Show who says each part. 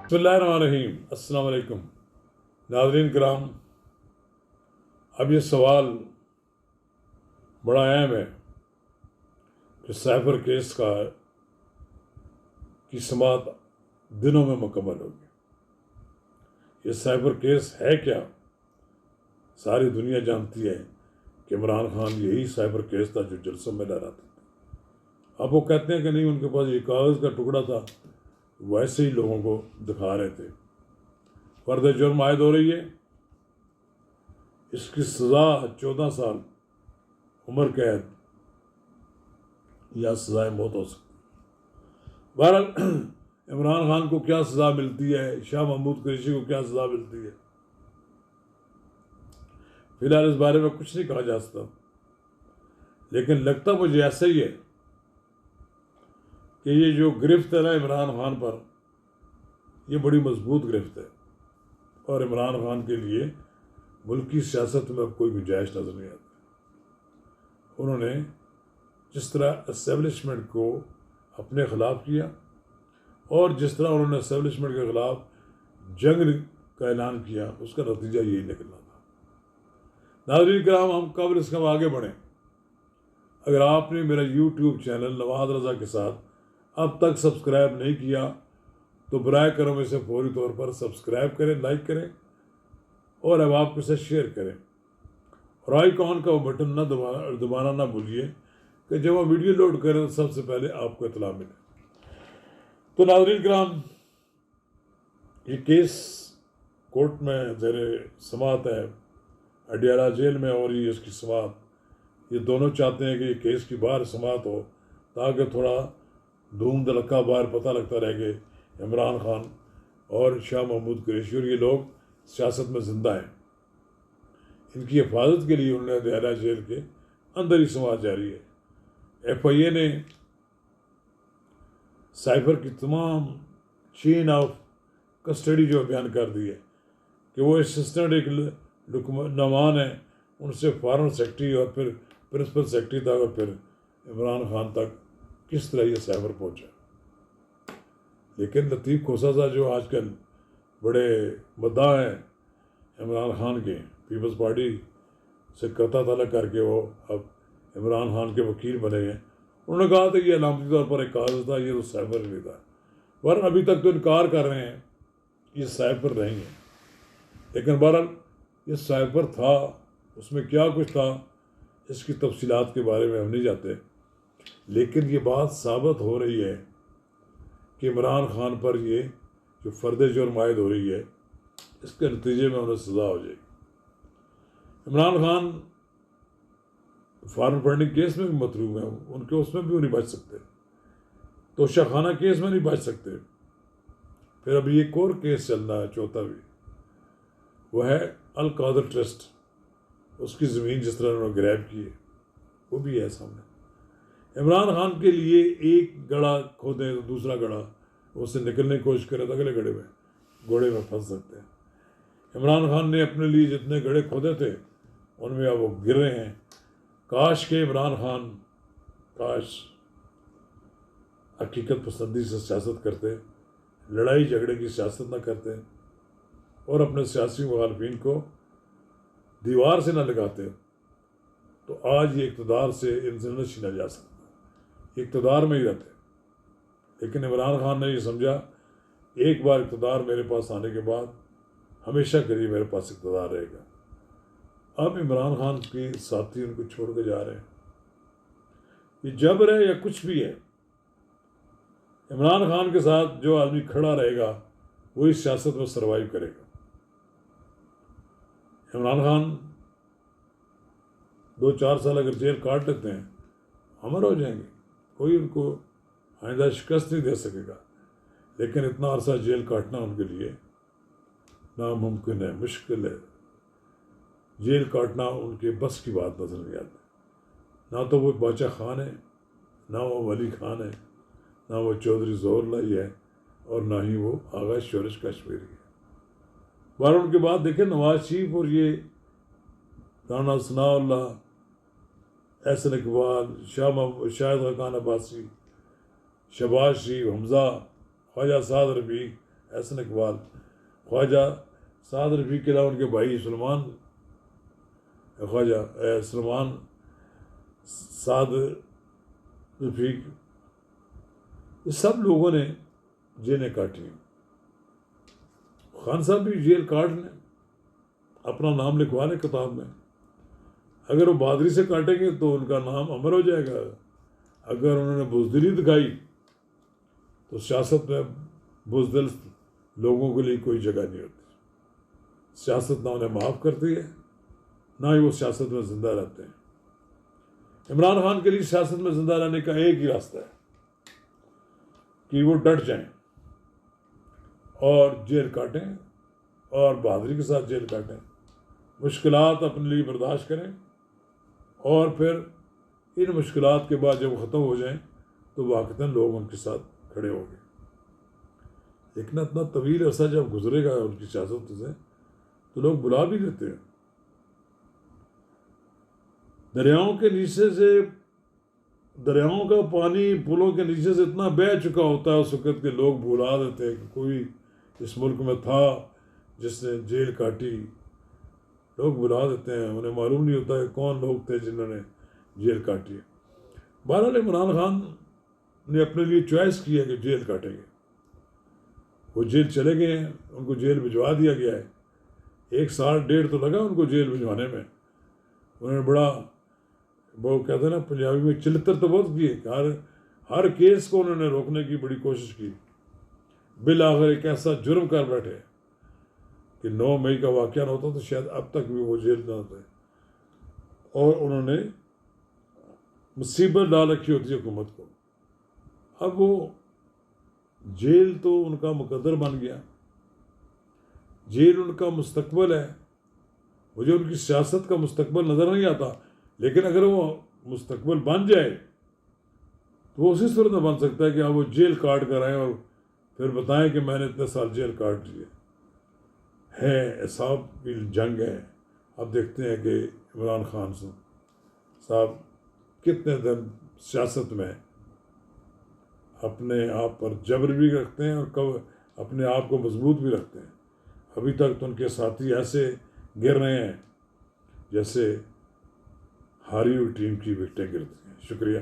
Speaker 1: بسم اللہ الرحمن الرحیم۔ السلام علیکم ناظرین کرام، اب یہ سوال بڑا اہم ہے کہ سائبر کیس کی سماعت دنوں میں مکمل ہوگی۔ یہ سائبر کیس ہے کیا؟ ساری دنیا جانتی ہے کہ عمران خان یہی سائبر کیس تھا جو جلسوں میں لہراتا تھا۔ اب وہ کہتے ہیں کہ نہیں، ان کے پاس یہ کاغذ کا ٹکڑا تھا، ویسے ہی لوگوں کو دکھا رہے تھے۔ فرد جرم عائد ہو رہی ہے، اس کی سزا 14 سال عمر قید یا سزائے موت ہو سکتی ہے۔ بہرحال عمران خان کو کیا سزا ملتی ہے، شاہ محمود قریشی کو کیا سزا ملتی ہے، فی الحال اس بارے میں کچھ نہیں کہا جا سکتا، لیکن لگتا مجھے ایسا ہی ہے کہ یہ جو گرفت ہے نا عمران خان پر، یہ بڑی مضبوط گرفت ہے، اور عمران خان کے لیے ملکی سیاست میں اب کوئی گنجائش نظر نہیں آتی۔ انہوں نے جس طرح اسٹیبلشمنٹ کو اپنے خلاف کیا، اور جس طرح انہوں نے اسٹیبلشمنٹ کے خلاف جنگ کا اعلان کیا، اس کا نتیجہ یہی نکلنا تھا۔ ناظرین کرام، ہم قبل از کم آگے بڑھیں۔ اگر آپ نے میرا یوٹیوب چینل نواز رضا کے ساتھ اب تک سبسکرائب نہیں کیا تو برائے کرم اسے فوری طور پر سبسکرائب کریں، لائک کریں، اور اب آپ اسے شیئر کریں، اور آئیکن کا وہ بٹن نہ دبانا نہ بھولیے کہ جب ہم ویڈیو لوڈ کریں تو سب سے پہلے آپ کو اطلاع ملے۔ تو ناظرین کرام، یہ کیس کورٹ میں زیر سماعت ہے، اڈیالہ جیل میں ہو رہی ہے اس کی سماعت۔ یہ دونوں چاہتے ہیں کہ یہ کیس کی باہر سماعت ہو تاکہ تھوڑا دھوم دھڑکا باہر پتہ لگتا رہے کہ عمران خان اور شاہ محمود قریشی اور یہ لوگ سیاست میں زندہ ہیں۔ ان کی حفاظت کے لیے انہوں نے اڈیالہ جیل کے اندر ہی سماعت جاری ہے۔ ایف آئی اے نے سائبر کی تمام چین آف کسٹڈی جو بیان کر دی ہے کہ وہ اسسٹنٹ ایک نعمان ہے، ان سے فارن سیکرٹری اور پھر پرنسپل سیکرٹری تک، اور پھر عمران خان تک کس طرح یہ سائبر پہنچا۔ لیکن لطیف کھوسہ جو آج کل بڑے مدعا ہیں عمران خان کے، پیپلز پارٹی سے قطع طلب کر کے وہ اب عمران خان کے وکیل بنے ہیں، انہوں نے کہا تھا یہ علامتی طور پر ایک کاغذ تھا، یہ تو سائبر نہیں تھا، ورنہ ابھی تک تو انکار کر رہے ہیں کہ یہ سائبر نہیں ہے۔ لیکن بہرحال یہ سائبر تھا، اس میں کیا کچھ تھا اس کی تفصیلات کے بارے میں ہم نہیں جانتے، لیکن یہ بات ثابت ہو رہی ہے کہ عمران خان پر یہ جو فرد جرم عائد ہو رہی ہے، اس کے نتیجے میں انہیں سزا ہو جائے گی۔ Imran Khan foreign funding case میں بھی مطلوب ہیں، ان کے اس میں بھی وہ نہیں بچ سکتے، توشہ خانہ کیس میں نہیں بچ سکتے۔ پھر ابھی ایک اور کیس چل رہا ہے، چوتھا بھی، وہ ہے القادر ٹرسٹ، اس کی زمین جس طرح انہوں نے گریب کی ہے، وہ بھی ہے سامنے۔ عمران خان کے لیے ایک گڑھا کھودیں تو دوسرا گڑھا اس سے نکلنے کی کوشش کرے تو اگلے گھوڑے میں پھنس سکتے ہیں۔ عمران خان نے اپنے لیے جتنے گڑھے کھودے تھے ان میں اب وہ گر رہے ہیں۔ کاش کہ عمران خان حقیقت پسندی سے سیاست کرتے، لڑائی جھگڑے کی سیاست نہ کرتے، اور اپنے سیاسی مخالفین کو دیوار سے نہ لگاتے، تو آج یہ اقتدار سے ان سے نہ چھینا جا سکتا، اقتدار میں ہی رہتے۔ لیکن عمران خان نے یہ سمجھا ایک بار اقتدار میرے پاس آنے کے بعد ہمیشہ کے لیے میرے پاس اقتدار رہے گا۔ اب عمران خان کے ساتھی ان کو چھوڑ کے جا رہے ہیں۔ یہ جبر ہے یا کچھ بھی ہے، عمران خان کے ساتھ جو آدمی کھڑا رہے گا وہی سیاست میں سروائیو کرے گا۔ عمران خان 2-4 سال اگر جیل کاٹ لیتے ہیں، امر ہو جائیں گے، کوئی ان کو آئندہ شکست نہیں دے سکے گا، لیکن اتنا عرصہ جیل کاٹنا ان کے لیے ناممکن ہے، مشکل ہے۔ جیل کاٹنا ان کے بس کی بات نظر نہیں آتی۔ نہ تو وہ باچا خان ہے، نہ وہ ولی خان ہے، نہ وہ چودھری ظہور لائی ہے، اور نہ ہی وہ آغا شورش کشمیری ہے۔ بارہ ان کے بعد دیکھیں نواز شریف اور یہ رانا ثناء اللہ، احسن اقبال، شاہد خاقان عباسی، شہباز شریف، حمزہ، خواجہ سعد رفیق، احسن اقبال، خواجہ سعد رفیق کے علاوہ ان کے بھائی خواجہ سلمان سعد رفیق، یہ سب لوگوں نے جیلیں کاٹی ہیں۔ خان صاحب بھی جیل کاٹ لیں، اپنا نام لکھوا لیں کتاب میں۔ اگر وہ بہادری سے کاٹیں گے تو ان کا نام امر ہو جائے گا، اگر انہوں نے بزدلی دکھائی تو سیاست میں بزدل لوگوں کے لیے کوئی جگہ نہیں ہوتی۔ سیاست نہ انہیں معاف کرتی ہے، نہ ہی وہ سیاست میں زندہ رہتے ہیں۔ عمران خان کے لیے سیاست میں زندہ رہنے کا ایک ہی راستہ ہے کہ وہ ڈٹ جائیں اور جیل کاٹیں، اور بہادری کے ساتھ جیل کاٹیں، مشکلات اپنے لیے برداشت کریں، اور پھر ان مشکلات کے بعد جب وہ ختم ہو جائیں تو واقعتاً لوگ ان کے ساتھ کھڑے ہوں گے۔ لیکن اتنا طویل عرصہ جب گزرے گا ان کی سیاست سے تو لوگ بلا بھی دیتے ہیں۔ دریاؤں کا پانی پلوں کے نیچے سے اتنا بہہ چکا ہوتا ہے اس وقت کہ لوگ بھلا دیتے ہیں کہ کوئی اس ملک میں تھا جس نے جیل کاٹی۔ لوگ بھلا دیتے ہیں، انہیں معلوم نہیں ہوتا کہ کون لوگ تھے جنہوں نے جیل کاٹی ہے۔ بہرحال عمران خان نے اپنے لیے چوائس کی ہے کہ جیل کاٹیں گے۔ وہ جیل چلے گئے ہیں، ان کو جیل بھجوا دیا گیا ہے۔ 1 سال 1.5 تو لگا ان کو جیل بھجوانے میں۔ انہوں نے بڑا، وہ کہتے ہیں نا پنجابی میں، چلتر تو بہت کیے کہ ہر کیس کو انہوں نے روکنے کی بڑی کوشش کی۔ بالآخر ایک ایسا جرم کر بیٹھے کہ 9 مئی کا واقعہ نہ ہوتا تو شاید اب تک بھی وہ جیل نہ ہوتے، اور انہوں نے مصیبت ڈال رکھی ہوتی ہے حکومت کو۔ اب وہ جیل تو ان کا مقدر بن گیا، جیل ان کا مستقبل ہے۔ مجھے ان کی سیاست کا مستقبل نظر نہیں آتا، لیکن اگر وہ مستقبل بن جائے تو وہ اسی صورت میں بن سکتا ہے کہ آپ وہ جیل کاٹ کر آئیں اور پھر بتائیں کہ میں نے اتنے سال جیل کاٹ لیے۔ ہے اعصاب کی جنگ ہے۔ اب دیکھتے ہیں کہ عمران خان صاحب کتنے دن سیاست میں اپنے آپ پر جبر بھی رکھتے ہیں اور کب اپنے آپ کو مضبوط بھی رکھتے ہیں۔ ابھی تک تو ان کے ساتھی ایسے گر رہے ہیں جیسے ہاری ہوئی ٹیم کی وکٹیں گرتی ہیں۔ شکریہ۔